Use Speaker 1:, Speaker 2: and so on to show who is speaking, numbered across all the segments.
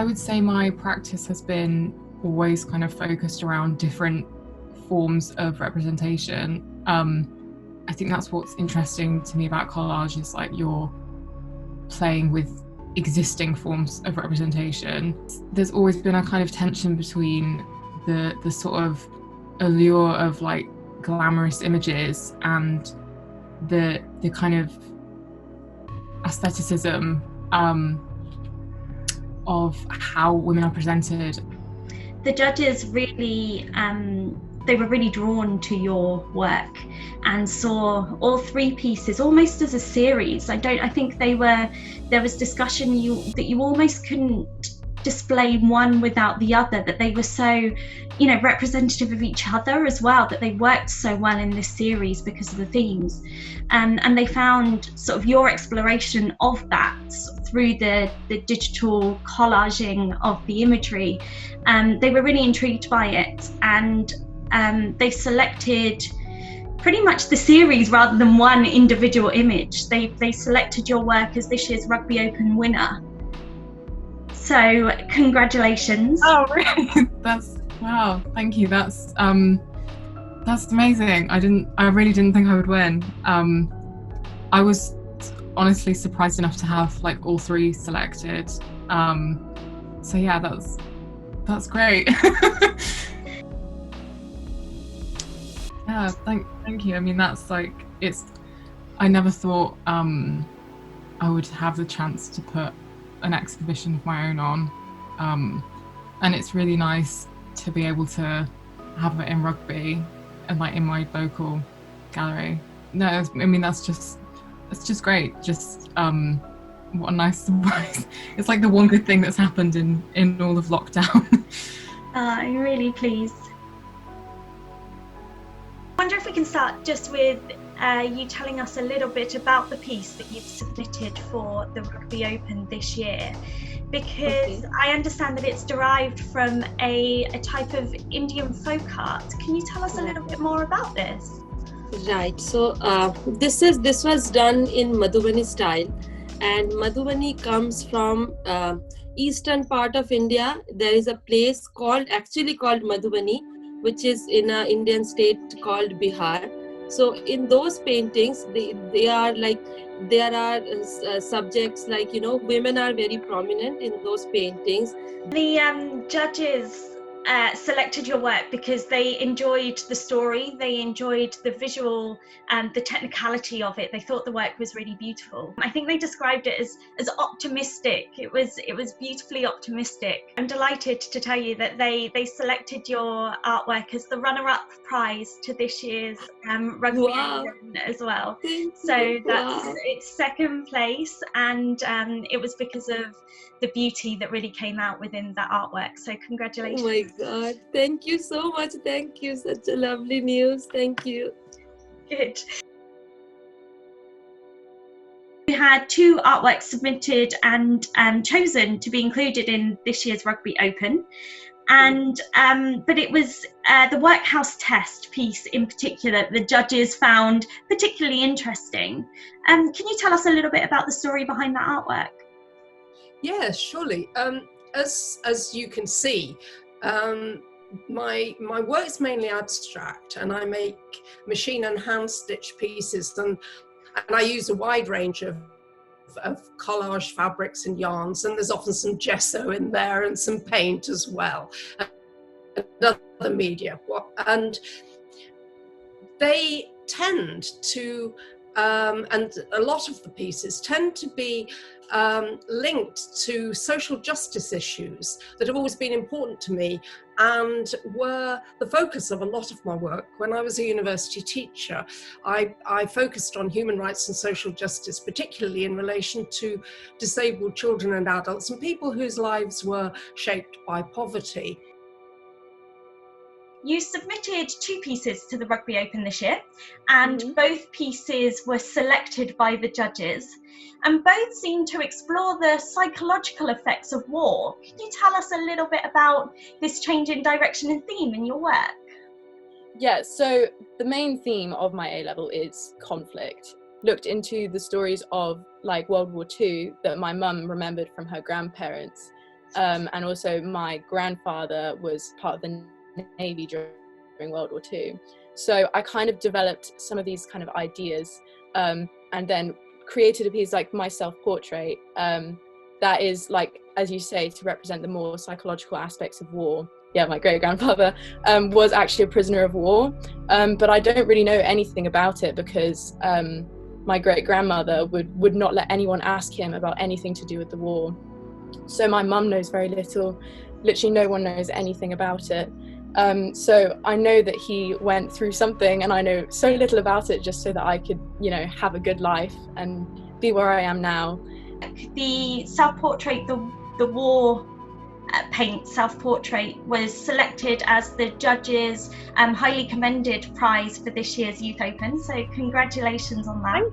Speaker 1: would say my practice has been always kind of focused around different forms of representation. I think that's what's interesting to me about collage, is like you're playing with existing forms of representation. There's always been a kind of tension between the sort of allure of like glamorous images and the kind of aestheticism of how women are presented.
Speaker 2: The judges really they were really drawn to your work and saw all three pieces almost as a series. I think there was discussion that you almost couldn't display one without the other, that they were so, representative of each other as well, that they worked so well in this series because of the themes. And they found sort of your exploration of that through the digital collaging of the imagery. They were really intrigued by it, and they selected pretty much the series rather than one individual image. They selected your work as this year's Rugby Open winner. So congratulations.
Speaker 1: Oh, really? Wow, thank you. That's amazing. I really didn't think I would win. I was honestly surprised enough to have like all three selected. So yeah, that's great. Yeah, thank you. I mean, that's like, I never thought I would have the chance to put an exhibition of my own on, and it's really nice to be able to have it in rugby and like in my local gallery. No, I mean, it's just great. Just what a nice surprise. It's like the one good thing that's happened in all of lockdown.
Speaker 2: I'm really pleased. I wonder if we can start just with you telling us a little bit about the piece that you've submitted for the Rugby Open this year, because I understand that it's derived from a type of Indian folk art. Can you tell us a little bit more about this?
Speaker 3: Right. So this was done in Madhubani style, and Madhubani comes from eastern part of India. There is a place called Madhubani, which is in an Indian state called Bihar. So in those paintings, there are subjects like, women are very prominent in those paintings.
Speaker 2: The judges selected your work because they enjoyed the story, they enjoyed the visual and the technicality of it. They thought the work was really beautiful. I think they described it as optimistic. It was beautifully optimistic. I'm delighted to tell you that they selected your artwork as the runner-up prize to this year's Rugby Open as well. So that's its second place, and it was because of the beauty that really came out within that artwork. So congratulations.
Speaker 3: Oh my God, thank you so much. Thank you, such a lovely news. Thank you.
Speaker 2: Good. We had two artworks submitted and chosen to be included in this year's Rugby Open, and but it was the workhouse test piece in particular the judges found particularly interesting. Can you tell us a little bit about the story behind that artwork?
Speaker 4: Yeah, surely. As you can see, my work is mainly abstract, and I make machine and hand stitch pieces, and I use a wide range of collage fabrics and yarns, and there's often some gesso in there and some paint as well, and other media. And they tend to, and a lot of the pieces tend to be linked to social justice issues that have always been important to me and were the focus of a lot of my work. When I was a university teacher, I focused on human rights and social justice, particularly in relation to disabled children and adults and people whose lives were shaped by poverty.
Speaker 2: You submitted two pieces to the Rugby Open this year, and both pieces were selected by the judges, and both seem to explore the psychological effects of war. Can you tell us a little bit about this change in direction and theme in your work?
Speaker 5: Yeah, so the main theme of my A-level is conflict. Looked into the stories of like World War II that my mum remembered from her grandparents, And also my grandfather was part of the Navy during World War II. So I kind of developed some of these kind of ideas, and then created a piece like my self-portrait that is, like, as you say, to represent the more psychological aspects of war. Yeah, my great-grandfather was actually a prisoner of war, but I don't really know anything about it because my great-grandmother would not let anyone ask him about anything to do with the war. So my mum knows very little. Literally no one knows anything about it. So I know that he went through something, and I know so little about it just so that I could, you know, have a good life and be where I am now.
Speaker 2: The self-portrait, the war paint self-portrait, was selected as the judges' highly commended prize for this year's Youth Open. So congratulations on that.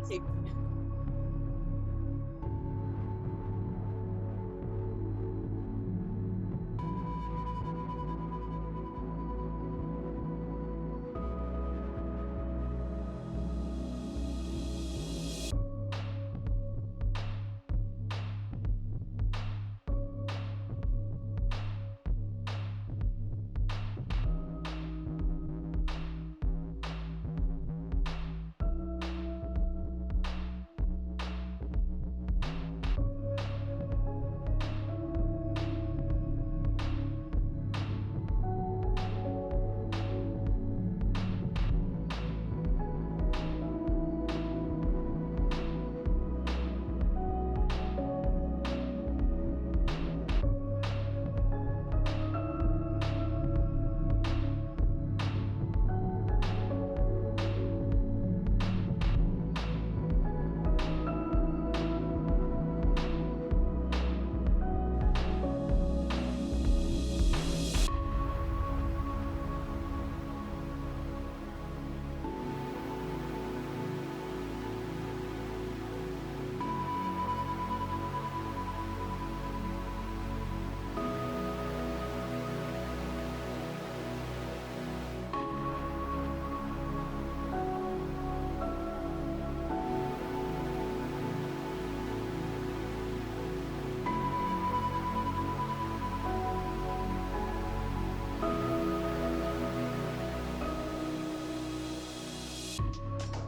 Speaker 5: Thank you.